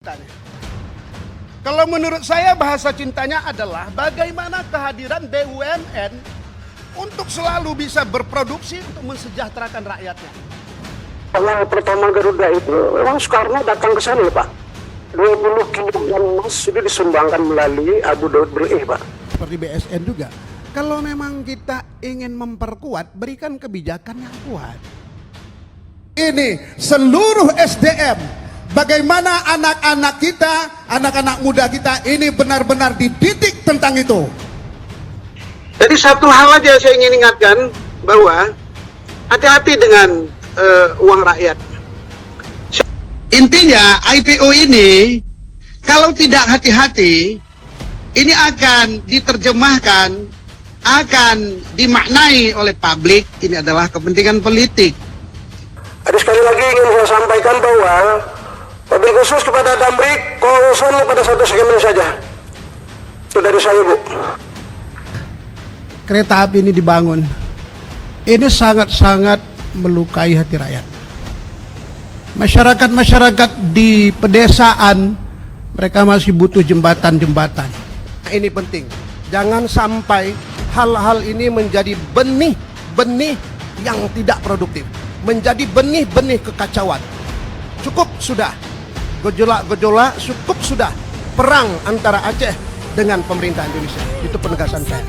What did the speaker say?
cintanya. Kalau menurut saya bahasa cintanya adalah bagaimana kehadiran BUMN untuk selalu bisa berproduksi untuk mensejahterakan rakyatnya. Yang pertama Garuda itu memang Soekarno datang ke sana Pak. 20 kg emas itu disumbangkan melalui Abu Daud Berih Pak. Seperti BSN juga. Kalau memang kita ingin memperkuat, berikan kebijakan yang kuat. Ini seluruh SDM, bagaimana anak-anak kita, anak-anak muda kita ini benar-benar dididik tentang itu. Jadi satu hal aja saya ingin ingatkan bahwa hati-hati dengan uang rakyat. Intinya IPO ini kalau tidak hati-hati ini akan diterjemahkan, akan dimaknai oleh publik ini adalah kepentingan politik. Jadi sekali lagi ingin saya sampaikan bahwa wabil khusus kepada Damrik, konsen pada satu segmen saja. Itu dari saya Bu. Kereta api ini dibangun, ini sangat-sangat melukai hati rakyat. Masyarakat-masyarakat di pedesaan, mereka masih butuh jembatan-jembatan. Ini penting, jangan sampai hal-hal ini menjadi benih-benih yang tidak produktif, menjadi benih-benih kekacauan. Cukup sudah gejolak-gejolak, cukup sudah perang antara Aceh dengan pemerintah Indonesia. Itu penegasan saya.